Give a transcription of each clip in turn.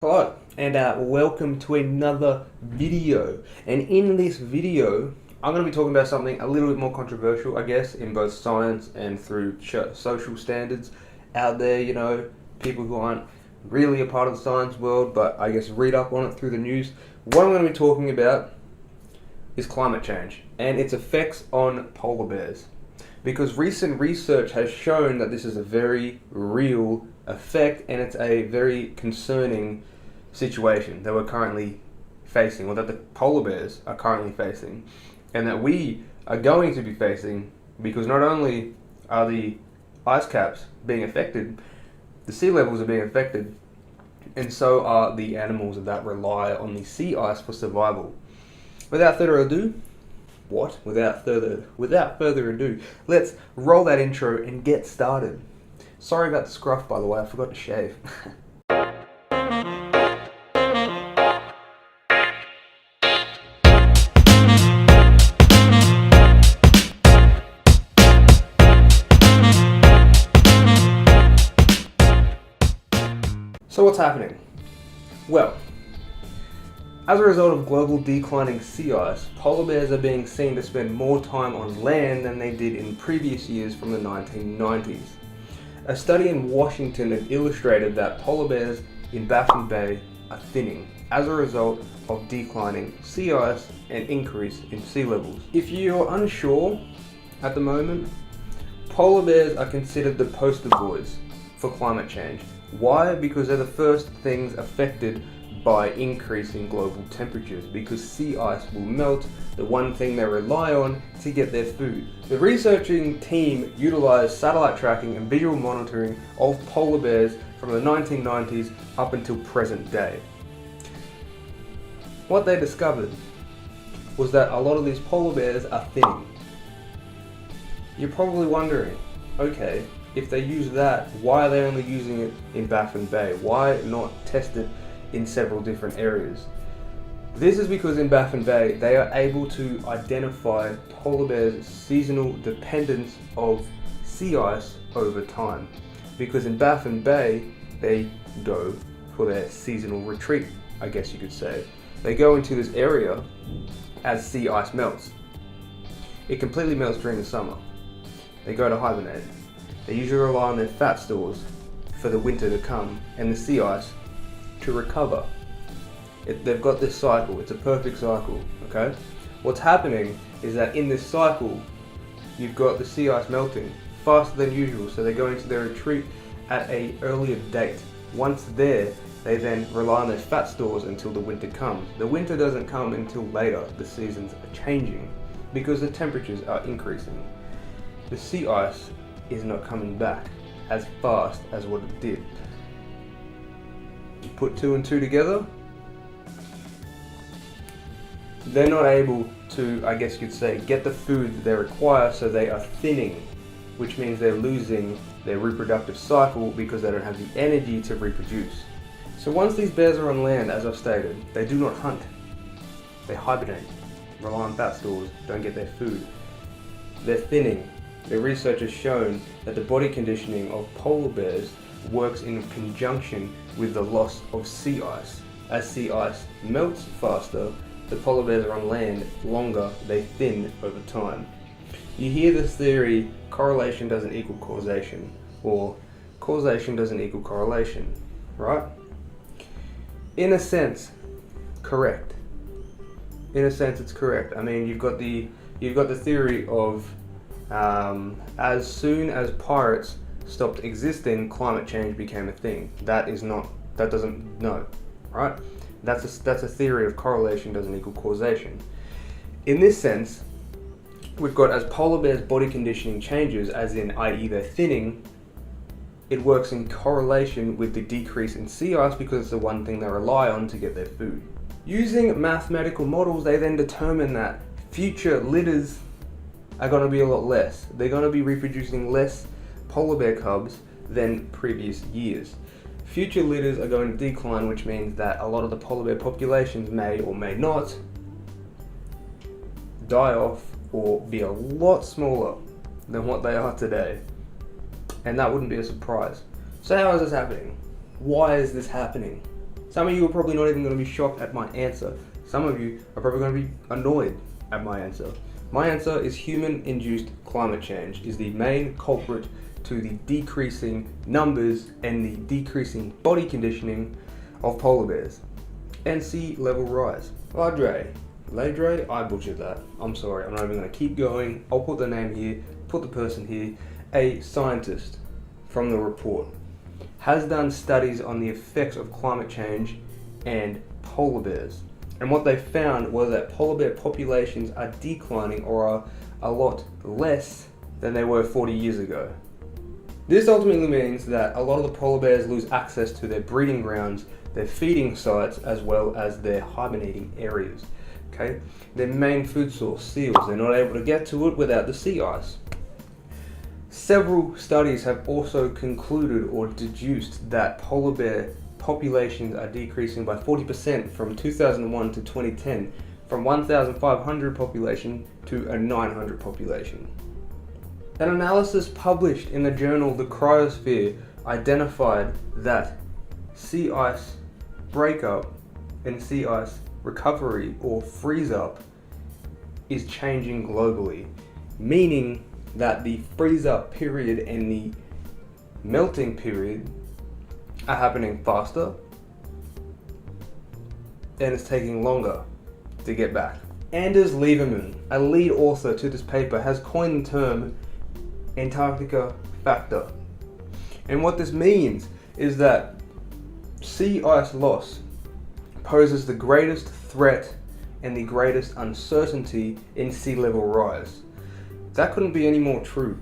Hello and welcome to another video, and in this video I'm going to be talking about something a little bit more controversial, I guess, in both science and through social standards out there. People who aren't really a part of the science world but I guess read up on it through the news. What I'm going to be talking about is climate change and its effects on polar bears, because recent research has shown that this is a very real effect and it's a very concerning situation that we're currently facing, or that the polar bears are currently facing, and that we are going to be facing, because not only are the ice caps being affected, the sea levels are being affected, and so are the animals that rely on the sea ice for survival. Without further ado, Without further ado, let's roll that intro and get started. Sorry about the scruff, by the way, I forgot to shave. So what's happening? Well, as a result of global declining sea ice, polar bears are being seen to spend more time on land than they did in previous years from the 1990s. A study in Washington has illustrated that polar bears in Baffin Bay are thinning as a result of declining sea ice and increase in sea levels. If you're unsure at the moment, polar bears are considered the poster boys for climate change. Why? Because they're the first things affected by increasing global temperatures, because sea ice will melt, the one thing they rely on to get their food. The researching team utilized satellite tracking and visual monitoring of polar bears from the 1990s up until present day. What they discovered was that a lot of these polar bears are thinning. You're probably wondering, okay, if they use that, why are they only using it in Baffin Bay? Why not test it in several different areas? This is because in Baffin Bay they are able to identify polar bears' seasonal dependence of sea ice over time, because in Baffin Bay they go for their seasonal retreat, I guess you could say. They go into this area as sea ice melts. It completely melts during the summer. They go to hibernate. They usually rely on their fat stores for the winter to come and the sea ice to recover. They've got this cycle. It's a perfect cycle, okay? What's happening is that in this cycle, you've got the sea ice melting faster than usual, so they go into their retreat at an earlier date. Once there, they then rely on their fat stores until the winter comes. The winter doesn't come until later. The seasons are changing because the temperatures are increasing. The sea ice is not coming back as fast as what it did. You put two and two together, they're not able to, I guess you'd say, get the food that they require, so they are thinning, which means they're losing their reproductive cycle because they don't have the energy to reproduce. So once these bears are on land, as I've stated, they do not hunt. They hibernate, rely on fat stores, don't get their food. They're thinning. The research has shown that the body conditioning of polar bears works in conjunction with the loss of sea ice. As sea ice melts faster, the polar bears are on land longer, they thin over time. You hear this theory, correlation doesn't equal causation, or causation doesn't equal correlation, right? In a sense, correct. In a sense, it's correct. I mean, you've got the theory of as soon as pirates stopped existing, climate change became a thing. That's a theory of correlation doesn't equal causation. In this sense, we've got, as polar bears' body conditioning changes, as in i.e. they're thinning, it works in correlation with the decrease in sea ice because it's the one thing they rely on to get their food. Using mathematical models, they then determine that future litters are going to be a lot less. They're going to be reproducing less polar bear cubs than previous years. Future litters are going to decline, which means that a lot of the polar bear populations may or may not die off or be a lot smaller than what they are today. And that wouldn't be a surprise. So how is this happening? Why is this happening? Some of you are probably not even going to be shocked at my answer. Some of you are probably going to be annoyed at my answer. My answer is human-induced climate change is the main culprit to the decreasing numbers and the decreasing body conditioning of polar bears and sea level rise. Ladre, I butchered that. I'm sorry, I'm not even going to keep going. I'll put the name here, put the person here. A scientist from the report has done studies on the effects of climate change and polar bears. And what they found was that polar bear populations are declining or are a lot less than they were 40 years ago. This ultimately means that a lot of the polar bears lose access to their breeding grounds, their feeding sites, as well as their hibernating areas. Okay? Their main food source, seals, they're not able to get to it without the sea ice. Several studies have also concluded or deduced that polar bear populations are decreasing by 40% from 2001 to 2010, from 1,500 population to a 900 population. An analysis published in the journal The Cryosphere identified that sea ice breakup and sea ice recovery or freeze up is changing globally, meaning that the freeze up period and the melting period are happening faster and it's taking longer to get back. Anders Lieberman, a lead author to this paper, has coined the term Antarctica factor. And what this means is that sea ice loss poses the greatest threat and the greatest uncertainty in sea level rise. That couldn't be any more true.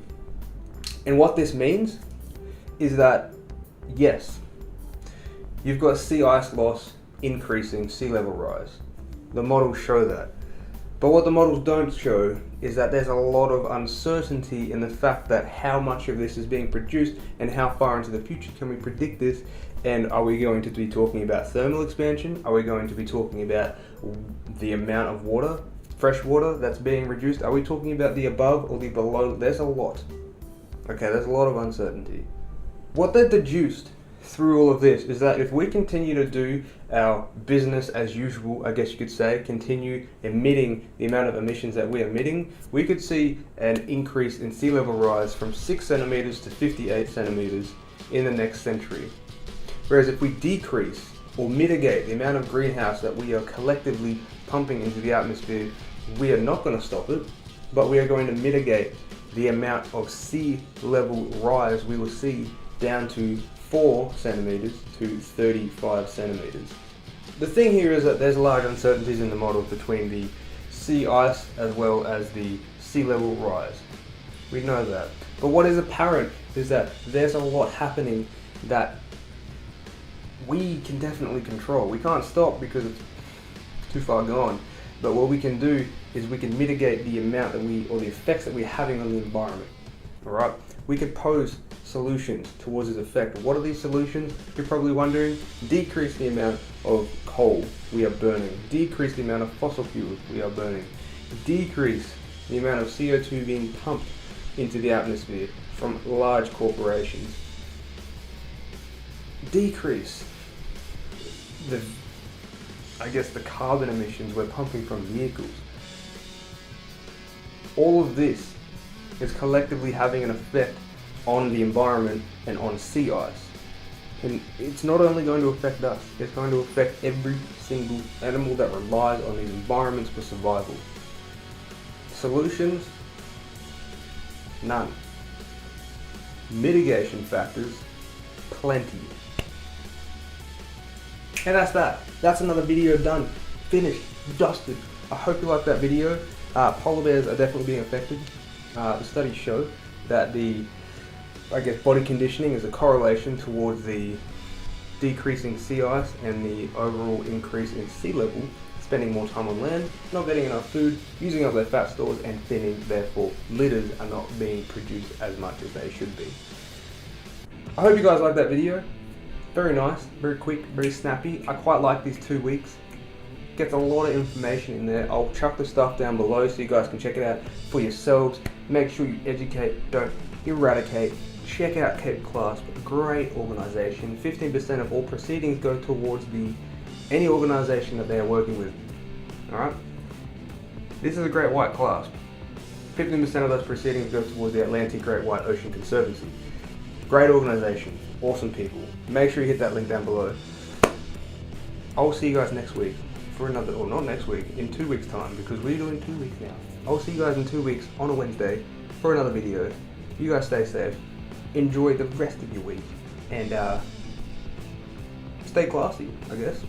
And what this means is that, yes, you've got sea ice loss increasing sea level rise. The models show that. But what the models don't show is that there's a lot of uncertainty in the fact that how much of this is being produced and how far into the future can we predict this, and are we going to be talking about thermal expansion? Are we going to be talking about the amount of water, fresh water that's being reduced? Are we talking about the above or the below? There's a lot. Okay, there's a lot of uncertainty. What they deduced through all of this is that if we continue to do our business as usual, I guess you could say, continue emitting the amount of emissions that we're emitting, we could see an increase in sea level rise from 6 centimeters to 58 centimeters in the next century. Whereas if we decrease or mitigate the amount of greenhouse that we are collectively pumping into the atmosphere, we are not going to stop it, but we are going to mitigate the amount of sea level rise we will see down to 4 centimeters to 35 centimeters. The thing here is that there's large uncertainties in the model between the sea ice as well as the sea level rise. We know that. But what is apparent is that there's a lot happening that we can definitely control. We can't stop because it's too far gone. But what we can do is we can mitigate the amount that or the effects that we're having on the environment. Alright? We could pose solutions towards this effect. What are these solutions? You're probably wondering. Decrease the amount of coal we are burning. Decrease the amount of fossil fuels we are burning. Decrease the amount of CO2 being pumped into the atmosphere from large corporations. Decrease the carbon emissions we're pumping from vehicles. All of this is collectively having an effect on the environment and on sea ice. And it's not only going to affect us, it's going to affect every single animal that relies on these environments for survival. Solutions? None. Mitigation factors? Plenty. And that's that. That's another video done, finished, dusted. I hope you liked that video. Polar bears are definitely being affected. The studies show that body conditioning is a correlation towards the decreasing sea ice and the overall increase in sea level, spending more time on land, not getting enough food, using up their fat stores and thinning, therefore litters are not being produced as much as they should be. I hope you guys liked that video. Very nice, very quick, very snappy. I quite like these 2 weeks. Gets a lot of information in there. I'll chuck the stuff down below so you guys can check it out for yourselves. Make sure you educate, don't eradicate. check out Cape Clasp, great organisation. 15% of all proceedings go towards any organisation that they are working with. Alright? This is a great white clasp. 15% of those proceedings go towards the Atlantic Great White Ocean Conservancy. Great organisation, awesome people. Make sure you hit that link down below. I will see you guys next week for another, or not next week, in 2 weeks time, because we're doing 2 weeks now. I'll see you guys in 2 weeks on a Wednesday for another video. You guys stay safe, enjoy the rest of your week, and stay classy, I guess.